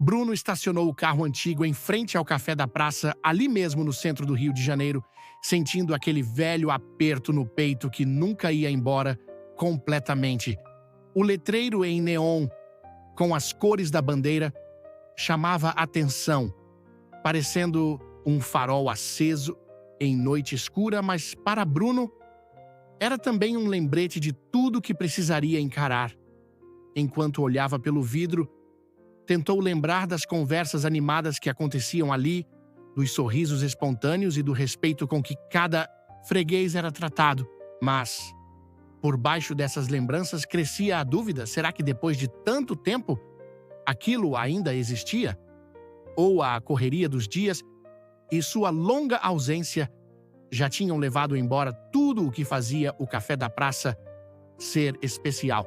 Bruno estacionou o carro antigo em frente ao café da praça, ali mesmo no centro do Rio de Janeiro, sentindo aquele velho aperto no peito que nunca ia embora completamente. O letreiro em neon, com as cores da bandeira, chamava atenção, parecendo um farol aceso em noite escura, mas para Bruno era também um lembrete de tudo que precisaria encarar. Enquanto olhava pelo vidro, tentou lembrar das conversas animadas que aconteciam ali, dos sorrisos espontâneos e do respeito com que cada freguês era tratado. Mas, por baixo dessas lembranças, crescia a dúvida: será que depois de tanto tempo, aquilo ainda existia? Ou a correria dos dias e sua longa ausência já tinham levado embora tudo o que fazia o café da praça ser especial?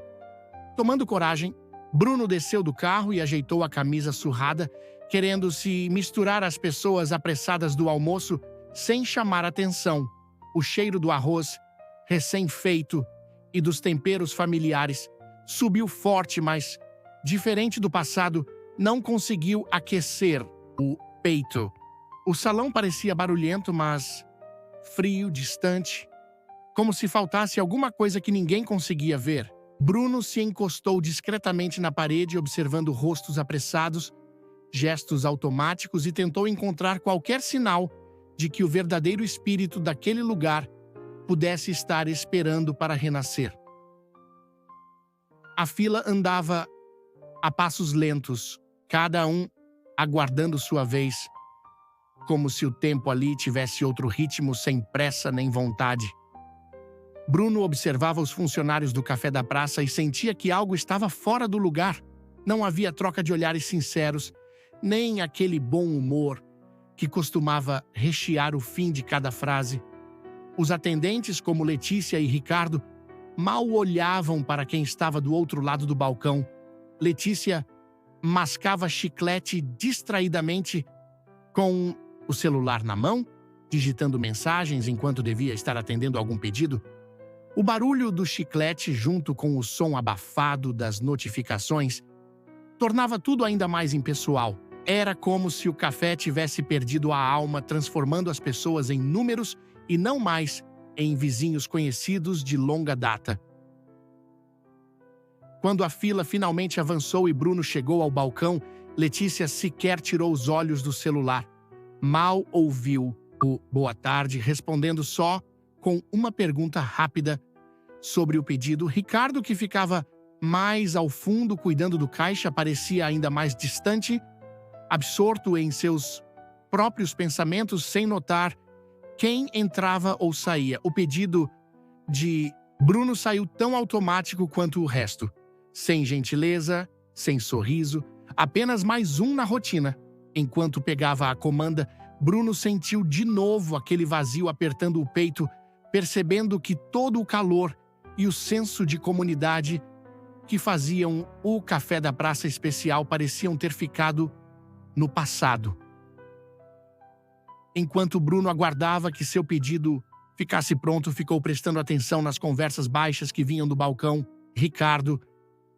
Tomando coragem, Bruno desceu do carro e ajeitou a camisa surrada, querendo se misturar às pessoas apressadas do almoço sem chamar atenção. O cheiro do arroz recém-feito e dos temperos familiares subiu forte, mas, diferente do passado, não conseguiu aquecer o peito. O salão parecia barulhento, mas frio, distante, como se faltasse alguma coisa que ninguém conseguia ver. Bruno se encostou discretamente na parede, observando rostos apressados, gestos automáticos, e tentou encontrar qualquer sinal de que o verdadeiro espírito daquele lugar pudesse estar esperando para renascer. A fila andava a passos lentos, cada um aguardando sua vez, como se o tempo ali tivesse outro ritmo, sem pressa nem vontade. Bruno observava os funcionários do café da praça e sentia que algo estava fora do lugar. Não havia troca de olhares sinceros, nem aquele bom humor que costumava rechear o fim de cada frase. Os atendentes, como Letícia e Ricardo, mal olhavam para quem estava do outro lado do balcão. Letícia mascava chiclete distraidamente com o celular na mão, digitando mensagens enquanto devia estar atendendo algum pedido. O barulho do chiclete, junto com o som abafado das notificações, tornava tudo ainda mais impessoal. Era como se o café tivesse perdido a alma, transformando as pessoas em números e não mais em vizinhos conhecidos de longa data. Quando a fila finalmente avançou e Bruno chegou ao balcão, Letícia sequer tirou os olhos do celular. Mal ouviu o boa tarde, respondendo só com uma pergunta rápida sobre o pedido. Ricardo, que ficava mais ao fundo cuidando do caixa, parecia ainda mais distante, absorto em seus próprios pensamentos, sem notar quem entrava ou saía. O pedido de Bruno saiu tão automático quanto o resto. Sem gentileza, sem sorriso, apenas mais um na rotina. Enquanto pegava a comanda, Bruno sentiu de novo aquele vazio apertando o peito, percebendo que todo o calor e o senso de comunidade que faziam o café da praça especial pareciam ter ficado no passado. Enquanto Bruno aguardava que seu pedido ficasse pronto, ficou prestando atenção nas conversas baixas que vinham do balcão. Ricardo,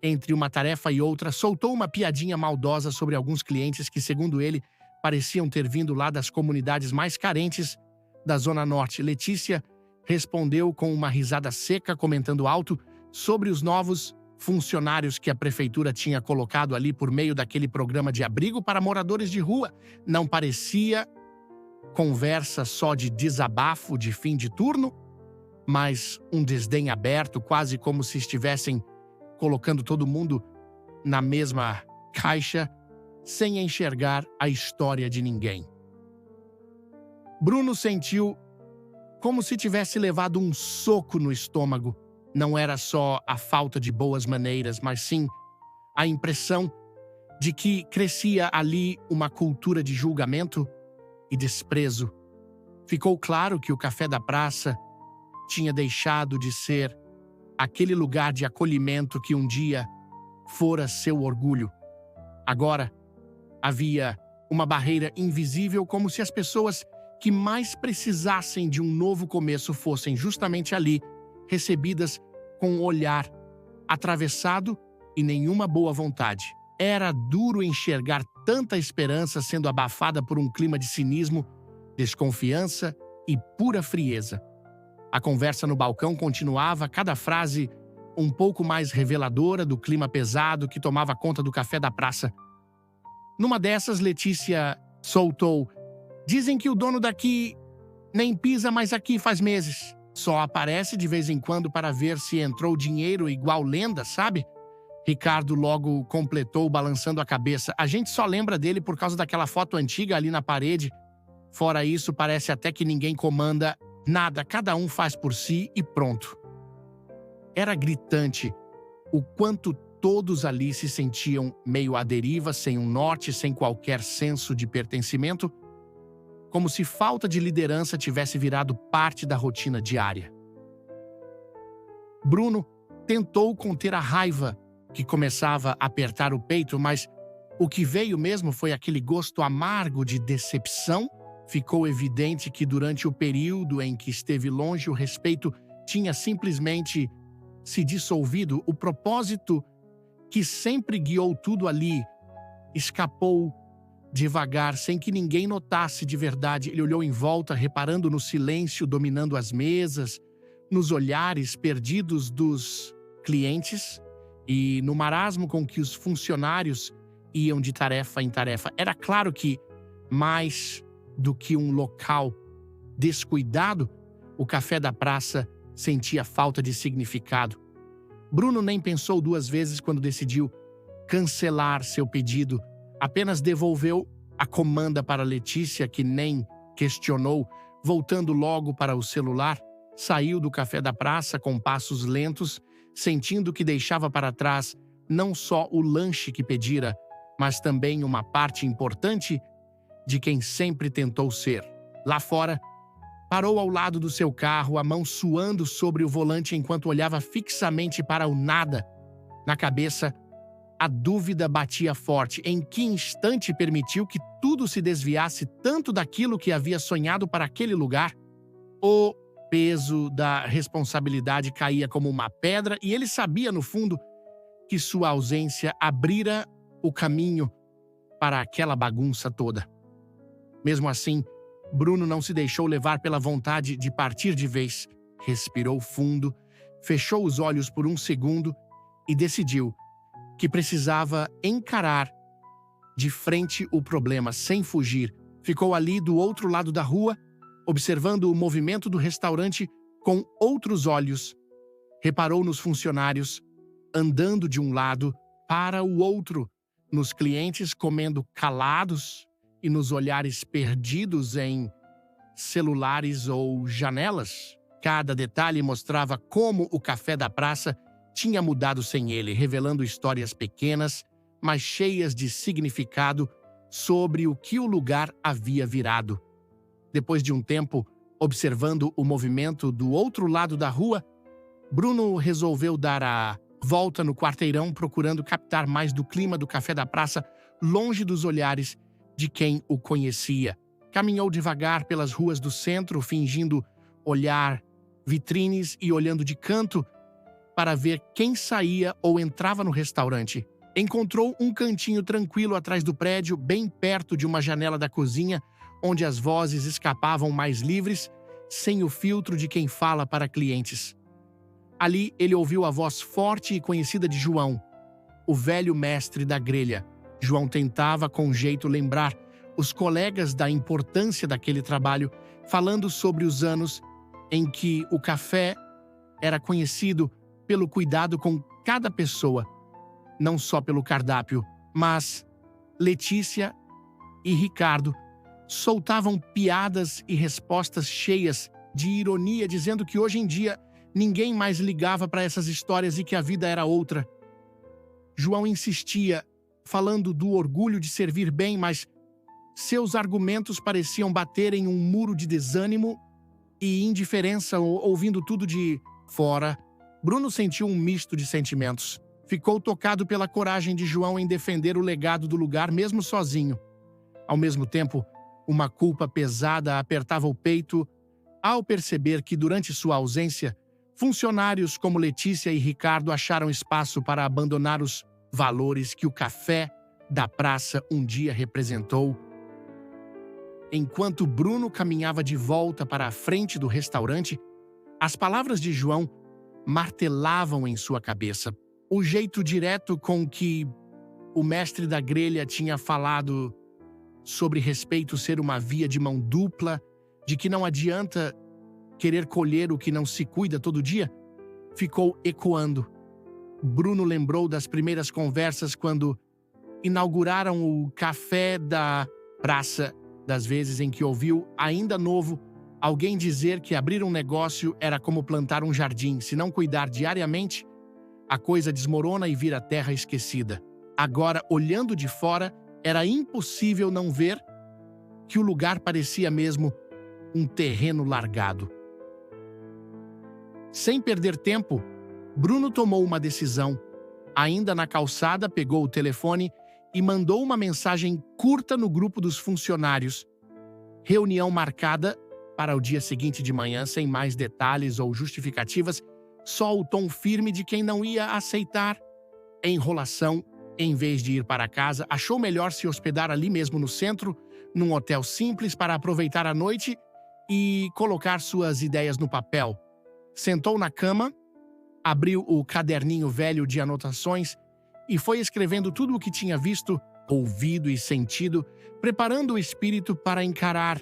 entre uma tarefa e outra, soltou uma piadinha maldosa sobre alguns clientes que, segundo ele, pareciam ter vindo lá das comunidades mais carentes da Zona Norte. Letícia respondeu com uma risada seca, comentando alto sobre os novos funcionários que a prefeitura tinha colocado ali por meio daquele programa de abrigo para moradores de rua. Não parecia conversa só de desabafo de fim de turno, mas um desdém aberto, quase como se estivessem colocando todo mundo na mesma caixa, sem enxergar a história de ninguém. Bruno sentiu como se tivesse levado um soco no estômago. Não era só a falta de boas maneiras, mas sim a impressão de que crescia ali uma cultura de julgamento e desprezo. Ficou claro que o café da praça tinha deixado de ser aquele lugar de acolhimento que um dia fora seu orgulho. Agora, havia uma barreira invisível, como se as pessoas que mais precisassem de um novo começo fossem justamente ali, recebidas com um olhar atravessado e nenhuma boa vontade. Era duro enxergar tanta esperança sendo abafada por um clima de cinismo, desconfiança e pura frieza. A conversa no balcão continuava, cada frase um pouco mais reveladora do clima pesado que tomava conta do café da praça. Numa dessas, Letícia soltou: "Dizem que o dono daqui nem pisa mais aqui faz meses. Só aparece de vez em quando para ver se entrou dinheiro igual lenda, sabe?" Ricardo logo completou, balançando a cabeça: "A gente só lembra dele por causa daquela foto antiga ali na parede. Fora isso, parece até que ninguém comanda nada, cada um faz por si e pronto." Era gritante o quanto todos ali se sentiam meio à deriva, sem um norte, sem qualquer senso de pertencimento, como se falta de liderança tivesse virado parte da rotina diária. Bruno tentou conter a raiva que começava a apertar o peito, mas o que veio mesmo foi aquele gosto amargo de decepção. Ficou evidente que durante o período em que esteve longe, o respeito tinha simplesmente se dissolvido. O propósito que sempre guiou tudo ali escapou devagar, sem que ninguém notasse de verdade. Ele olhou em volta, reparando no silêncio dominando as mesas, nos olhares perdidos dos clientes e no marasmo com que os funcionários iam de tarefa em tarefa. Era claro que, mais do que um local descuidado, o café da praça sentia falta de significado. Bruno nem pensou duas vezes quando decidiu cancelar seu pedido. Apenas devolveu a comanda para Letícia, que nem questionou, voltando logo para o celular. Saiu do café da praça com passos lentos, sentindo que deixava para trás não só o lanche que pedira, mas também uma parte importante de quem sempre tentou ser. Lá fora, parou ao lado do seu carro, a mão suando sobre o volante enquanto olhava fixamente para o nada. Na cabeça, a dúvida batia forte. Em que instante permitiu que tudo se desviasse tanto daquilo que havia sonhado para aquele lugar? O peso da responsabilidade caía como uma pedra e ele sabia, no fundo, que sua ausência abrira o caminho para aquela bagunça toda. Mesmo assim, Bruno não se deixou levar pela vontade de partir de vez. Respirou fundo, fechou os olhos por um segundo e decidiu que precisava encarar de frente o problema, sem fugir. Ficou ali do outro lado da rua, observando o movimento do restaurante com outros olhos. Reparou nos funcionários andando de um lado para o outro, nos clientes comendo calados e nos olhares perdidos em celulares ou janelas. Cada detalhe mostrava como o café da praça tinha mudado sem ele, revelando histórias pequenas, mas cheias de significado sobre o que o lugar havia virado. Depois de um tempo, observando o movimento do outro lado da rua, Bruno resolveu dar a volta no quarteirão, procurando captar mais do clima do café da praça, longe dos olhares de quem o conhecia. Caminhou devagar pelas ruas do centro, fingindo olhar vitrines e olhando de canto para ver quem saía ou entrava no restaurante. Encontrou um cantinho tranquilo atrás do prédio, bem perto de uma janela da cozinha, onde as vozes escapavam mais livres, sem o filtro de quem fala para clientes. Ali ele ouviu a voz forte e conhecida de João, o velho mestre da grelha. João tentava com jeito lembrar os colegas da importância daquele trabalho, falando sobre os anos em que o café era conhecido pelo cuidado com cada pessoa, não só pelo cardápio, mas Letícia e Ricardo soltavam piadas e respostas cheias de ironia, dizendo que hoje em dia ninguém mais ligava para essas histórias e que a vida era outra. João insistia, falando do orgulho de servir bem, mas seus argumentos pareciam bater em um muro de desânimo e indiferença, ouvindo tudo de fora. Bruno sentiu um misto de sentimentos. Ficou tocado pela coragem de João em defender o legado do lugar, mesmo sozinho. Ao mesmo tempo, uma culpa pesada apertava o peito ao perceber que, durante sua ausência, funcionários como Letícia e Ricardo acharam espaço para abandonar os valores que o café da praça um dia representou. Enquanto Bruno caminhava de volta para a frente do restaurante, as palavras de João martelavam em sua cabeça. O jeito direto com que o mestre da grelha tinha falado sobre respeito ser uma via de mão dupla, de que não adianta querer colher o que não se cuida todo dia, ficou ecoando. Bruno lembrou das primeiras conversas quando inauguraram o café da praça, das vezes em que ouviu, ainda novo, alguém dizer que abrir um negócio era como plantar um jardim. Se não cuidar diariamente, a coisa desmorona e vira terra esquecida. Agora, olhando de fora, era impossível não ver que o lugar parecia mesmo um terreno largado. Sem perder tempo, Bruno tomou uma decisão. Ainda na calçada, pegou o telefone e mandou uma mensagem curta no grupo dos funcionários. Reunião marcada para o dia seguinte de manhã, sem mais detalhes ou justificativas, só o tom firme de quem não ia aceitar. Enrolação, em vez de ir para casa, achou melhor se hospedar ali mesmo no centro, num hotel simples para aproveitar a noite e colocar suas ideias no papel. Sentou na cama, abriu o caderninho velho de anotações e foi escrevendo tudo o que tinha visto, ouvido e sentido, preparando o espírito para encarar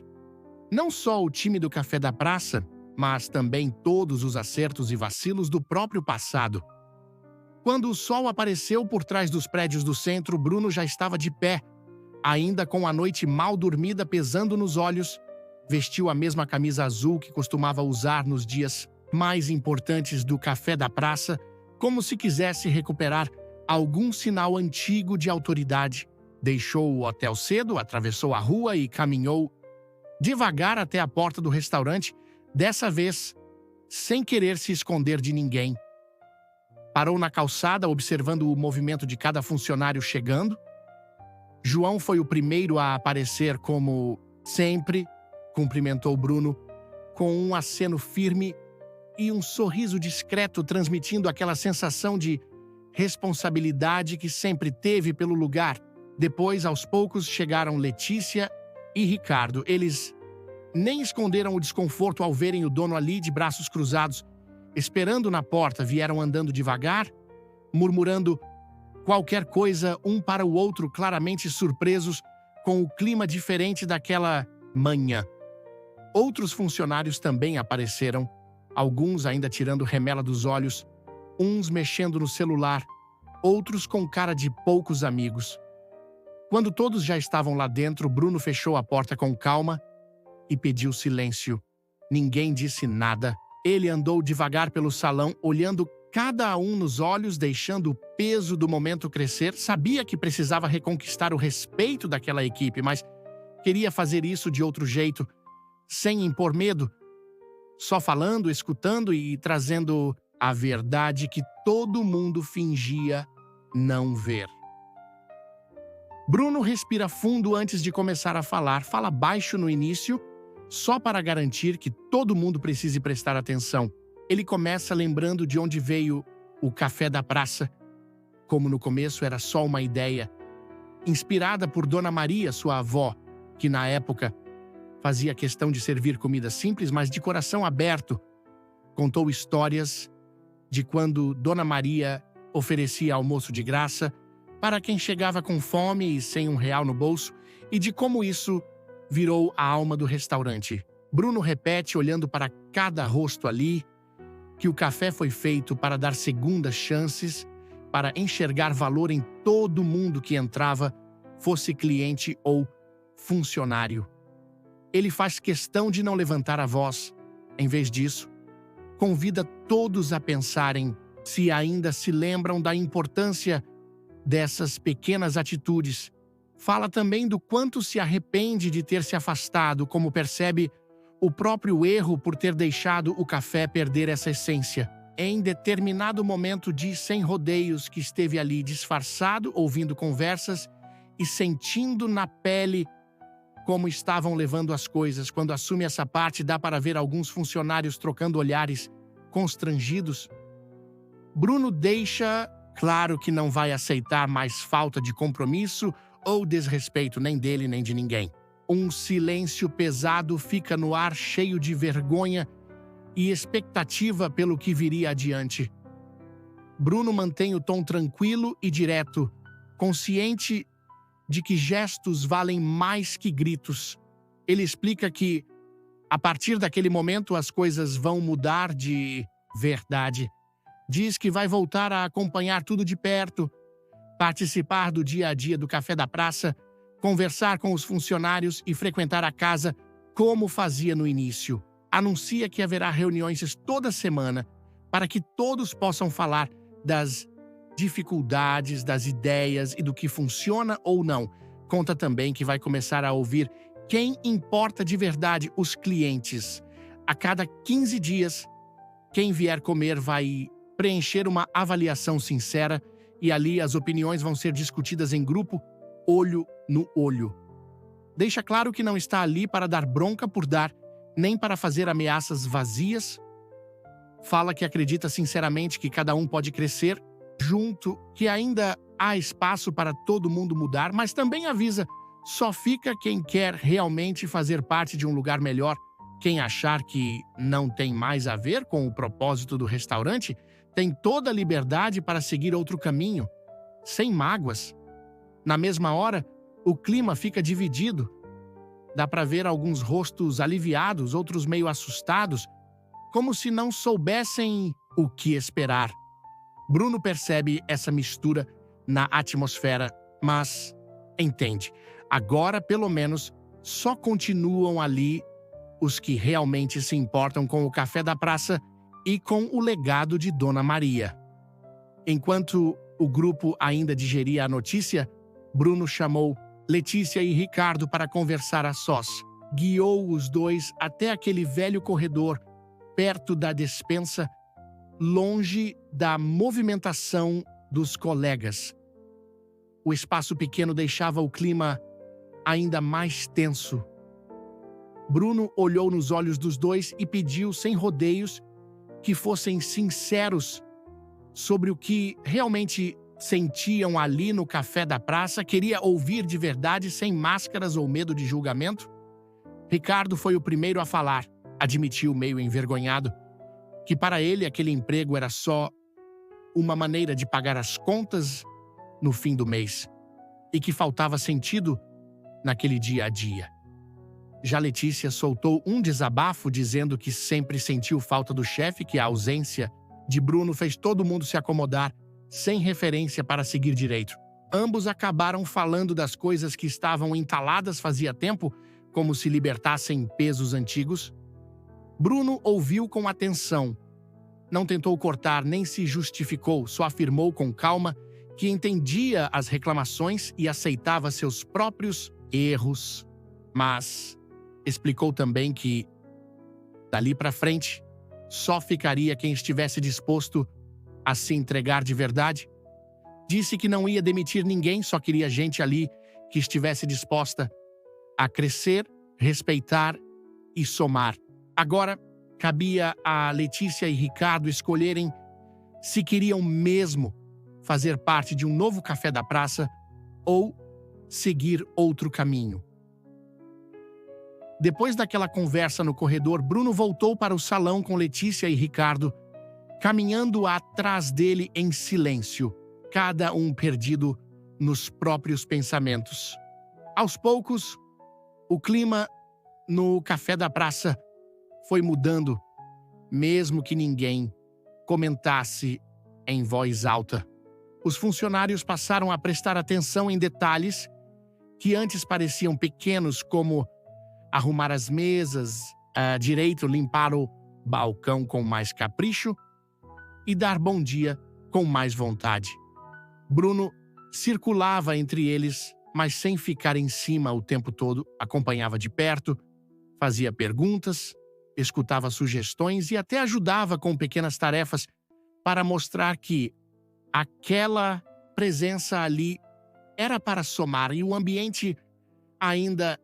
não só o time do café da praça, mas também todos os acertos e vacilos do próprio passado. Quando o sol apareceu por trás dos prédios do centro, Bruno já estava de pé, ainda com a noite mal dormida pesando nos olhos. Vestiu a mesma camisa azul que costumava usar nos dias mais importantes do café da praça, como se quisesse recuperar algum sinal antigo de autoridade. Deixou o hotel cedo, atravessou a rua e caminhou devagar até a porta do restaurante, dessa vez sem querer se esconder de ninguém. Parou na calçada, observando o movimento de cada funcionário chegando. João foi o primeiro a aparecer, como sempre, cumprimentou Bruno com um aceno firme e um sorriso discreto, transmitindo aquela sensação de responsabilidade que sempre teve pelo lugar. Depois, aos poucos, chegaram Letícia e Ricardo. Eles nem esconderam o desconforto ao verem o dono ali de braços cruzados, esperando na porta. Vieram andando devagar, murmurando qualquer coisa um para o outro, claramente surpresos com o clima diferente daquela manhã. Outros funcionários também apareceram, alguns ainda tirando remela dos olhos, uns mexendo no celular, outros com cara de poucos amigos. Quando todos já estavam lá dentro, Bruno fechou a porta com calma e pediu silêncio. Ninguém disse nada. Ele andou devagar pelo salão, olhando cada um nos olhos, deixando o peso do momento crescer. Sabia que precisava reconquistar o respeito daquela equipe, mas queria fazer isso de outro jeito, sem impor medo, só falando, escutando e trazendo a verdade que todo mundo fingia não ver. Bruno respira fundo antes de começar a falar. Fala baixo no início, só para garantir que todo mundo precise prestar atenção. Ele começa lembrando de onde veio o café da praça, como no começo era só uma ideia, inspirada por Dona Maria, sua avó, que na época fazia questão de servir comida simples, mas de coração aberto. Contou histórias de quando Dona Maria oferecia almoço de graça para quem chegava com fome e sem R$1 no bolso, e de como isso virou a alma do restaurante. Bruno repete, olhando para cada rosto ali, que o café foi feito para dar segundas chances, para enxergar valor em todo mundo que entrava, fosse cliente ou funcionário. Ele faz questão de não levantar a voz. Em vez disso, convida todos a pensarem se ainda se lembram da importância dessas pequenas atitudes. Fala também do quanto se arrepende de ter se afastado, como percebe o próprio erro por ter deixado o café perder essa essência. Em determinado momento diz sem rodeios que esteve ali disfarçado, ouvindo conversas e sentindo na pele como estavam levando as coisas. Quando assume essa parte, dá para ver alguns funcionários trocando olhares constrangidos. Bruno deixa Claro que não vai aceitar mais falta de compromisso ou desrespeito nem dele nem de ninguém. Um silêncio pesado fica no ar, cheio de vergonha e expectativa pelo que viria adiante. Bruno mantém o tom tranquilo e direto, consciente de que gestos valem mais que gritos. Ele explica que, a partir daquele momento, as coisas vão mudar de verdade. Diz que vai voltar a acompanhar tudo de perto, participar do dia a dia do café da praça, conversar com os funcionários e frequentar a casa como fazia no início. Anuncia que haverá reuniões toda semana para que todos possam falar das dificuldades, das ideias e do que funciona ou não. Conta também que vai começar a ouvir quem importa de verdade, os clientes. A cada 15 dias, quem vier comer vai preencher uma avaliação sincera e ali as opiniões vão ser discutidas em grupo, olho no olho. Deixa claro que não está ali para dar bronca por dar, nem para fazer ameaças vazias. Fala que acredita sinceramente que cada um pode crescer junto, que ainda há espaço para todo mundo mudar, mas também avisa: só fica quem quer realmente fazer parte de um lugar melhor. Quem achar que não tem mais a ver com o propósito do restaurante tem toda a liberdade para seguir outro caminho, sem mágoas. Na mesma hora, o clima fica dividido. Dá para ver alguns rostos aliviados, outros meio assustados, como se não soubessem o que esperar. Bruno percebe essa mistura na atmosfera, mas entende. Agora, pelo menos, só continuam ali os que realmente se importam com o café da praça e com o legado de Dona Maria. Enquanto o grupo ainda digeria a notícia, Bruno chamou Letícia e Ricardo para conversar a sós. Guiou os dois até aquele velho corredor, perto da despensa, longe da movimentação dos colegas. O espaço pequeno deixava o clima ainda mais tenso. Bruno olhou nos olhos dos dois e pediu, sem rodeios, que fossem sinceros sobre o que realmente sentiam ali no café da praça. Queria ouvir de verdade, sem máscaras ou medo de julgamento. Ricardo foi o primeiro a falar. Admitiu, meio envergonhado, que para ele aquele emprego era só uma maneira de pagar as contas no fim do mês e que faltava sentido naquele dia a dia. Já Letícia soltou um desabafo dizendo que sempre sentiu falta do chefe, que a ausência de Bruno fez todo mundo se acomodar, sem referência para seguir direito. Ambos acabaram falando das coisas que estavam entaladas fazia tempo, como se libertassem pesos antigos. Bruno ouviu com atenção. Não tentou cortar nem se justificou, só afirmou com calma que entendia as reclamações e aceitava seus próprios erros. Mas explicou também que, dali para frente, só ficaria quem estivesse disposto a se entregar de verdade. Disse que não ia demitir ninguém, só queria gente ali que estivesse disposta a crescer, respeitar e somar. Agora, cabia a Letícia e Ricardo escolherem se queriam mesmo fazer parte de um novo café da praça ou seguir outro caminho. Depois daquela conversa no corredor, Bruno voltou para o salão com Letícia e Ricardo, caminhando atrás dele em silêncio, cada um perdido nos próprios pensamentos. Aos poucos, o clima no café da praça foi mudando, mesmo que ninguém comentasse em voz alta. Os funcionários passaram a prestar atenção em detalhes que antes pareciam pequenos, como arrumar as mesas, direito, limpar o balcão com mais capricho e dar bom dia com mais vontade. Bruno circulava entre eles, mas sem ficar em cima o tempo todo, acompanhava de perto, fazia perguntas, escutava sugestões e até ajudava com pequenas tarefas para mostrar que aquela presença ali era para somar e o ambiente ainda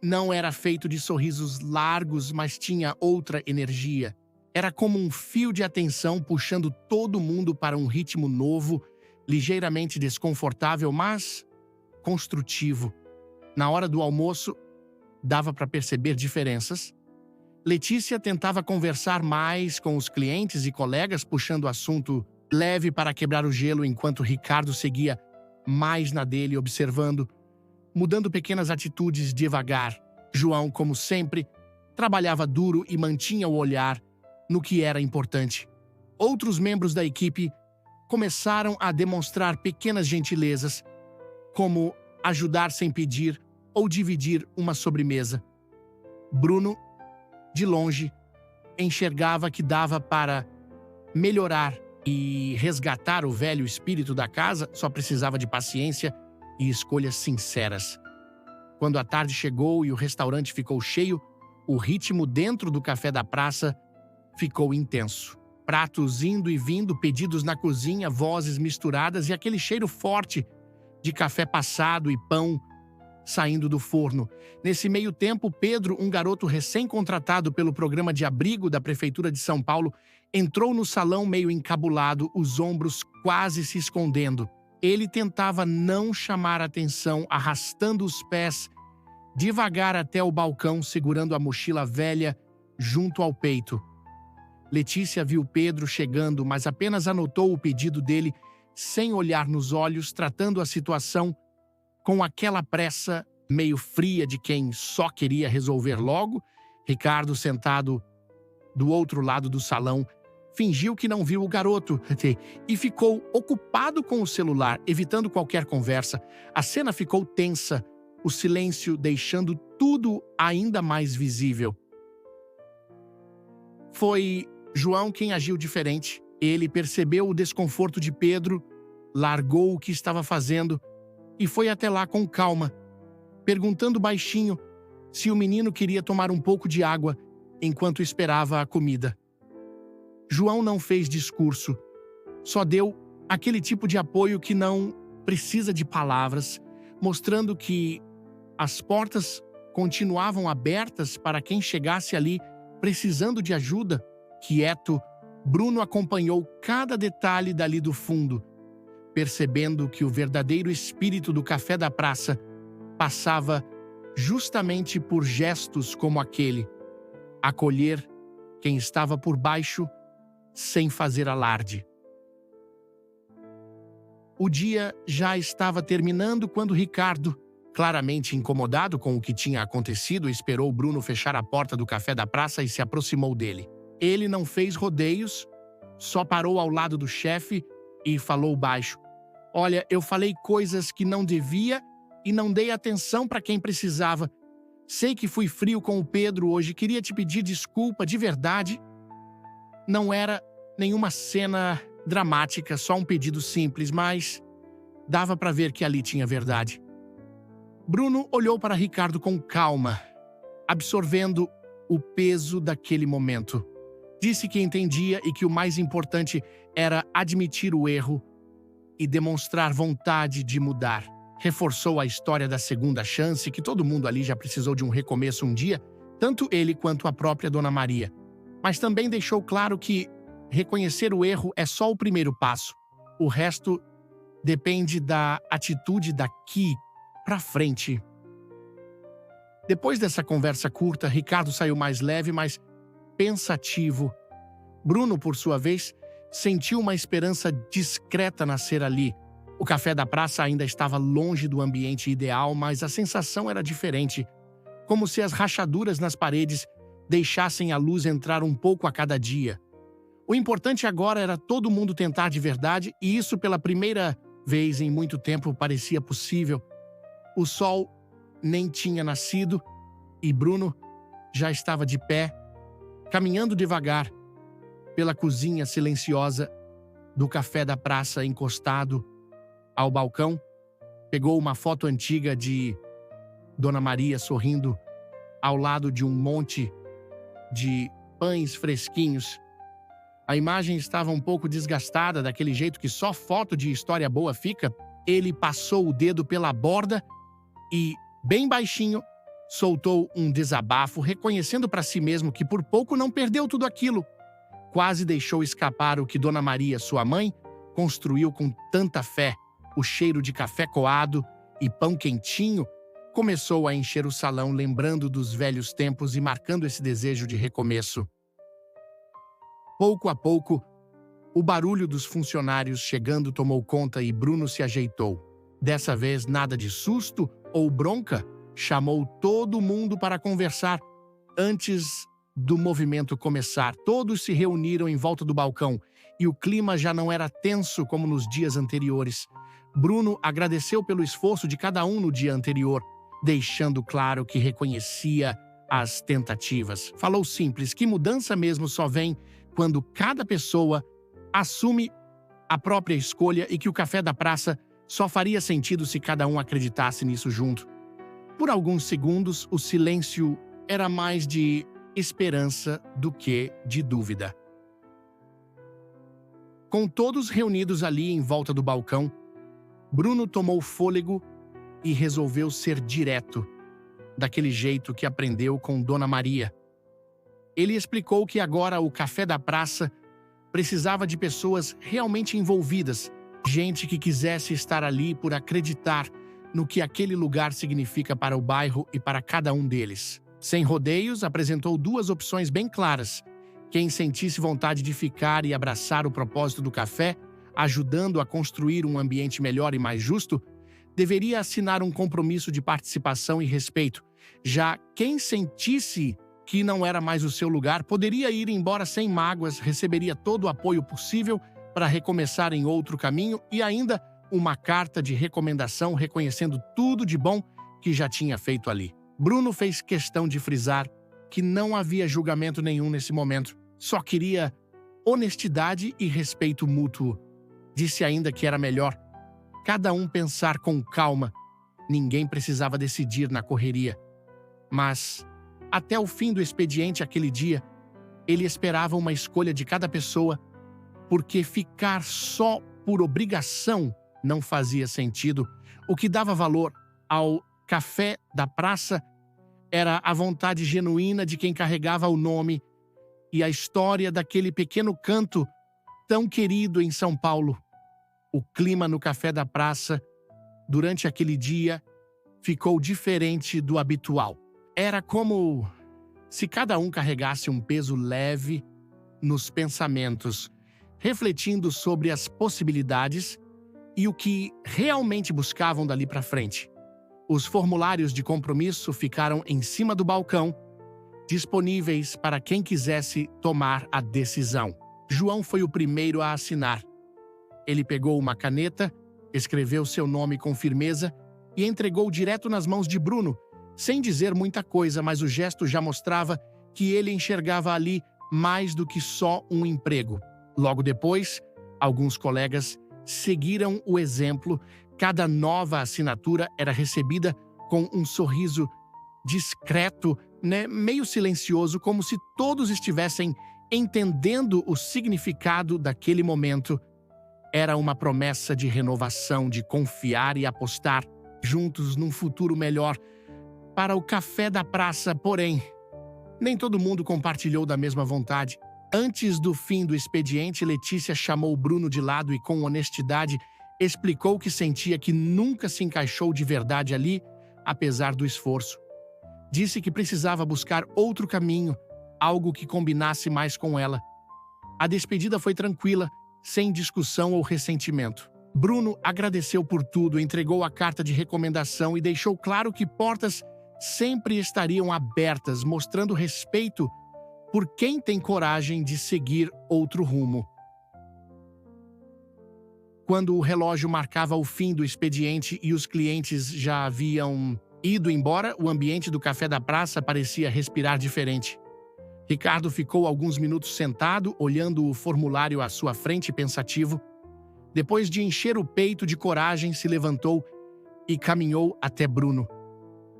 não era feito de sorrisos largos, mas tinha outra energia. Era como um fio de atenção puxando todo mundo para um ritmo novo ligeiramente desconfortável, mas construtivo. Na hora do almoço, dava para perceber diferenças. Letícia tentava conversar mais com os clientes e colegas, puxando o assunto leve para quebrar o gelo, enquanto Ricardo seguia mais na dele, observando, mudando pequenas atitudes devagar. João, como sempre, trabalhava duro e mantinha o olhar no que era importante. Outros membros da equipe começaram a demonstrar pequenas gentilezas, como ajudar sem pedir ou dividir uma sobremesa. Bruno, de longe, enxergava que dava para melhorar e resgatar o velho espírito da casa, só precisava de paciência e escolhas sinceras. Quando a tarde chegou e o restaurante ficou cheio, o ritmo dentro do café da praça ficou intenso. Pratos indo e vindo, pedidos na cozinha, vozes misturadas e aquele cheiro forte de café passado e pão saindo do forno. Nesse meio tempo, Pedro, um garoto recém-contratado pelo programa de abrigo da Prefeitura de São Paulo, entrou no salão meio encabulado, os ombros quase se escondendo. Ele tentava não chamar atenção, arrastando os pés devagar até o balcão, segurando a mochila velha junto ao peito. Letícia viu Pedro chegando, mas apenas anotou o pedido dele sem olhar nos olhos, tratando a situação com aquela pressa meio fria de quem só queria resolver logo. Ricardo, sentado do outro lado do salão, fingiu que não viu o garoto e ficou ocupado com o celular, evitando qualquer conversa. A cena ficou tensa, o silêncio deixando tudo ainda mais visível. Foi João quem agiu diferente. Ele percebeu o desconforto de Pedro, largou o que estava fazendo e foi até lá com calma, perguntando baixinho se o menino queria tomar um pouco de água enquanto esperava a comida. João não fez discurso, só deu aquele tipo de apoio que não precisa de palavras, mostrando que as portas continuavam abertas para quem chegasse ali precisando de ajuda. Quieto, Bruno acompanhou cada detalhe dali do fundo, percebendo que o verdadeiro espírito do café da praça passava justamente por gestos como aquele: acolher quem estava por baixo sem fazer alarde. O dia já estava terminando quando Ricardo, claramente incomodado com o que tinha acontecido, esperou Bruno fechar a porta do café da praça e se aproximou dele. Ele não fez rodeios, só parou ao lado do chefe e falou baixo: "Olha, eu falei coisas que não devia e não dei atenção para quem precisava. Sei que fui frio com o Pedro hoje, queria te pedir desculpa de verdade." Não era nenhuma cena dramática, só um pedido simples, mas dava para ver que ali tinha verdade. Bruno olhou para Ricardo com calma, absorvendo o peso daquele momento. Disse que entendia e que o mais importante era admitir o erro e demonstrar vontade de mudar. Reforçou a história da segunda chance, que todo mundo ali já precisou de um recomeço um dia, tanto ele quanto a própria Dona Maria. Mas também deixou claro que reconhecer o erro é só o primeiro passo. O resto depende da atitude daqui para frente. Depois dessa conversa curta, Ricardo saiu mais leve, mas pensativo. Bruno, por sua vez, sentiu uma esperança discreta nascer ali. O café da praça ainda estava longe do ambiente ideal, mas a sensação era diferente, como se as rachaduras nas paredes deixassem a luz entrar um pouco a cada dia. O importante agora era todo mundo tentar de verdade, e isso pela primeira vez em muito tempo parecia possível. O sol nem tinha nascido e Bruno já estava de pé, caminhando devagar pela cozinha silenciosa do café da praça, encostado ao balcão. Pegou uma foto antiga de Dona Maria sorrindo ao lado de um monte de pães fresquinhos. A imagem estava um pouco desgastada, daquele jeito que só foto de história boa fica. Ele passou o dedo pela borda e, bem baixinho, soltou um desabafo, reconhecendo para si mesmo que por pouco não perdeu tudo aquilo. Quase deixou escapar o que Dona Maria, sua mãe, construiu com tanta fé, o cheiro de café coado e pão quentinho começou a encher o salão, lembrando dos velhos tempos e marcando esse desejo de recomeço. Pouco a pouco, o barulho dos funcionários chegando tomou conta e Bruno se ajeitou. Dessa vez, nada de susto ou bronca, chamou todo mundo para conversar. Antes do movimento começar, todos se reuniram em volta do balcão e o clima já não era tenso como nos dias anteriores. Bruno agradeceu pelo esforço de cada um no dia anterior, deixando claro que reconhecia as tentativas. Falou simples que mudança mesmo só vem quando cada pessoa assume a própria escolha e que o café da praça só faria sentido se cada um acreditasse nisso junto. Por alguns segundos, o silêncio era mais de esperança do que de dúvida. Com todos reunidos ali em volta do balcão, Bruno tomou fôlego e resolveu ser direto, daquele jeito que aprendeu com Dona Maria. Ele explicou que agora o café da praça precisava de pessoas realmente envolvidas, gente que quisesse estar ali por acreditar no que aquele lugar significa para o bairro e para cada um deles. Sem rodeios, apresentou duas opções bem claras. Quem sentisse vontade de ficar e abraçar o propósito do café, ajudando a construir um ambiente melhor e mais justo, deveria assinar um compromisso de participação e respeito. Já quem sentisse que não era mais o seu lugar, poderia ir embora sem mágoas, receberia todo o apoio possível para recomeçar em outro caminho e ainda uma carta de recomendação reconhecendo tudo de bom que já tinha feito ali. Bruno fez questão de frisar que não havia julgamento nenhum nesse momento, só queria honestidade e respeito mútuo. Disse ainda que era melhor cada um pensar com calma, ninguém precisava decidir na correria. Mas até o fim do expediente aquele dia, ele esperava uma escolha de cada pessoa, porque ficar só por obrigação não fazia sentido. O que dava valor ao café da praça era a vontade genuína de quem carregava o nome e a história daquele pequeno canto tão querido em São Paulo. O clima no café da praça, durante aquele dia, ficou diferente do habitual. Era como se cada um carregasse um peso leve nos pensamentos, refletindo sobre as possibilidades e o que realmente buscavam dali para frente. Os formulários de compromisso ficaram em cima do balcão, disponíveis para quem quisesse tomar a decisão. João foi o primeiro a assinar. Ele pegou uma caneta, escreveu seu nome com firmeza e entregou direto nas mãos de Bruno, sem dizer muita coisa, mas o gesto já mostrava que ele enxergava ali mais do que só um emprego. Logo depois, alguns colegas seguiram o exemplo. Cada nova assinatura era recebida com um sorriso discreto, meio silencioso, como se todos estivessem entendendo o significado daquele momento. Era uma promessa de renovação, de confiar e apostar juntos num futuro melhor para o café da praça, porém, nem todo mundo compartilhou da mesma vontade. Antes do fim do expediente, Letícia chamou Bruno de lado e, com honestidade, explicou que sentia que nunca se encaixou de verdade ali, apesar do esforço. Disse que precisava buscar outro caminho, algo que combinasse mais com ela. A despedida foi tranquila, sem discussão ou ressentimento. Bruno agradeceu por tudo, entregou a carta de recomendação e deixou claro que portas sempre estariam abertas, mostrando respeito por quem tem coragem de seguir outro rumo. Quando o relógio marcava o fim do expediente e os clientes já haviam ido embora, o ambiente do café da praça parecia respirar diferente. Ricardo ficou alguns minutos sentado, olhando o formulário à sua frente, pensativo. Depois de encher o peito de coragem, se levantou e caminhou até Bruno.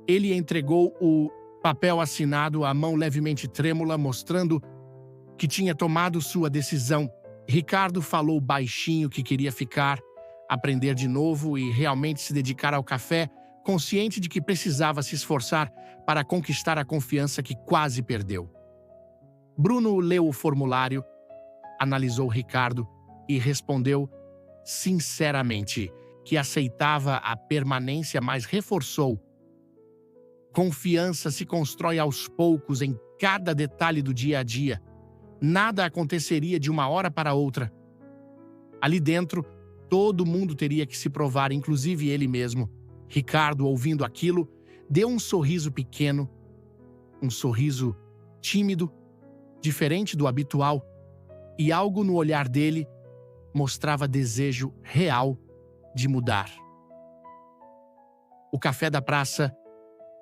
Ele entregou o papel assinado, a mão levemente trêmula, mostrando que tinha tomado sua decisão. Ricardo falou baixinho que queria ficar, aprender de novo e realmente se dedicar ao café, consciente de que precisava se esforçar para conquistar a confiança que quase perdeu. Bruno leu o formulário, analisou Ricardo e respondeu sinceramente que aceitava a permanência, mas reforçou: confiança se constrói aos poucos em cada detalhe do dia a dia. Nada aconteceria de uma hora para outra. Ali dentro, todo mundo teria que se provar, inclusive ele mesmo. Ricardo, ouvindo aquilo, deu um sorriso pequeno, um sorriso tímido, diferente do habitual, e algo no olhar dele mostrava desejo real de mudar. O café da praça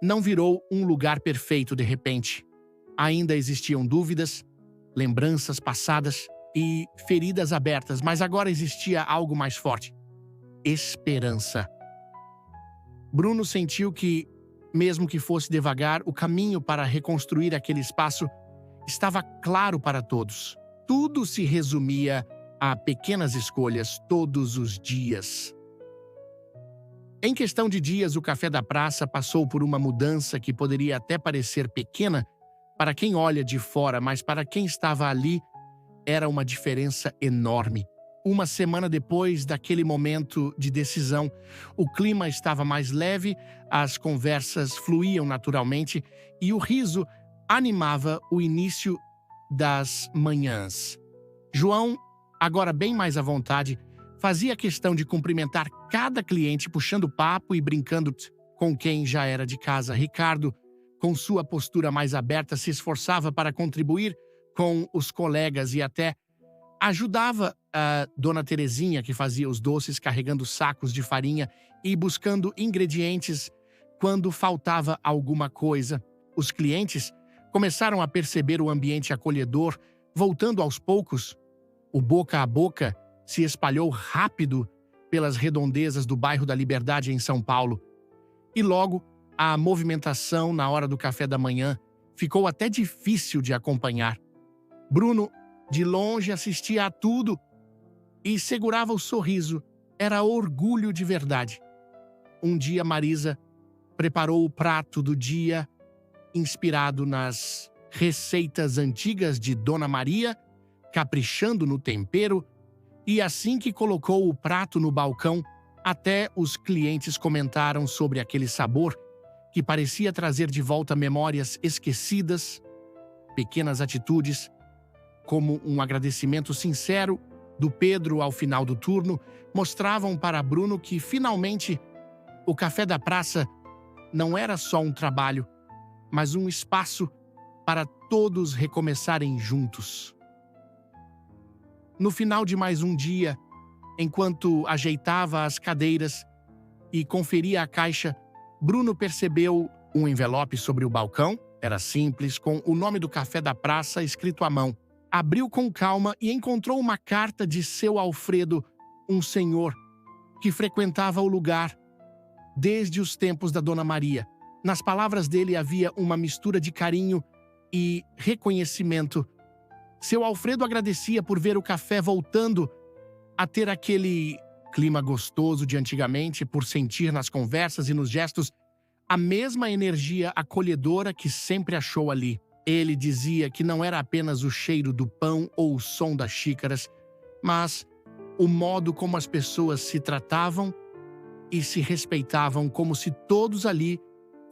não virou um lugar perfeito de repente. Ainda existiam dúvidas, lembranças passadas e feridas abertas, mas agora existia algo mais forte: esperança. Bruno sentiu que, mesmo que fosse devagar, o caminho para reconstruir aquele espaço estava claro para todos. Tudo se resumia a pequenas escolhas todos os dias. Em questão de dias, o café da praça passou por uma mudança que poderia até parecer pequena para quem olha de fora, mas para quem estava ali era uma diferença enorme. Uma semana depois daquele momento de decisão, o clima estava mais leve, as conversas fluíam naturalmente e o riso animava o início das manhãs. João, agora bem mais à vontade, fazia questão de cumprimentar cada cliente, puxando papo e brincando com quem já era de casa. Ricardo, com sua postura mais aberta, se esforçava para contribuir com os colegas e até ajudava a Dona Terezinha, que fazia os doces, carregando sacos de farinha e buscando ingredientes quando faltava alguma coisa. Os clientes começaram a perceber o ambiente acolhedor, voltando aos poucos. O boca a boca se espalhou rápido pelas redondezas do bairro da Liberdade em São Paulo. E logo, a movimentação na hora do café da manhã ficou até difícil de acompanhar. Bruno, de longe, assistia a tudo e segurava o sorriso. Era orgulho de verdade. Um dia, Marisa preparou o prato do dia, inspirado nas receitas antigas de Dona Maria, caprichando no tempero, e assim que colocou o prato no balcão, até os clientes comentaram sobre aquele sabor que parecia trazer de volta memórias esquecidas. Pequenas atitudes, como um agradecimento sincero do Pedro ao final do turno, mostravam para Bruno que, finalmente, o café da praça não era só um trabalho, mas um espaço para todos recomeçarem juntos. No final de mais um dia, enquanto ajeitava as cadeiras e conferia a caixa, Bruno percebeu um envelope sobre o balcão. Era simples, com o nome do café da praça escrito à mão. Abriu com calma e encontrou uma carta de seu Alfredo, um senhor que frequentava o lugar desde os tempos da Dona Maria. Nas palavras dele havia uma mistura de carinho e reconhecimento. Seu Alfredo agradecia por ver o café voltando a ter aquele clima gostoso de antigamente, por sentir nas conversas e nos gestos a mesma energia acolhedora que sempre achou ali. Ele dizia que não era apenas o cheiro do pão ou o som das xícaras, mas o modo como as pessoas se tratavam e se respeitavam, como se todos ali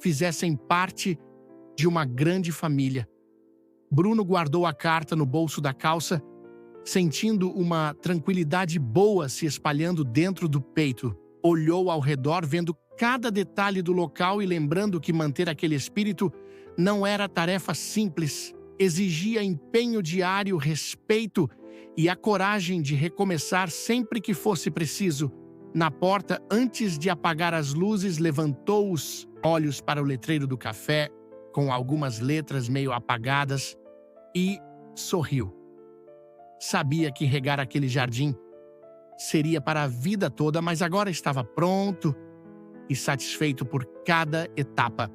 fizessem parte de uma grande família. Bruno guardou a carta no bolso da calça, sentindo uma tranquilidade boa se espalhando dentro do peito. Olhou ao redor, vendo cada detalhe do local e lembrando que manter aquele espírito não era tarefa simples. Exigia empenho diário, respeito e a coragem de recomeçar sempre que fosse preciso. Na porta, antes de apagar as luzes, levantou os olhos para o letreiro do café, com algumas letras meio apagadas, e sorriu. Sabia que regar aquele jardim seria para a vida toda, mas agora estava pronto e satisfeito por cada etapa.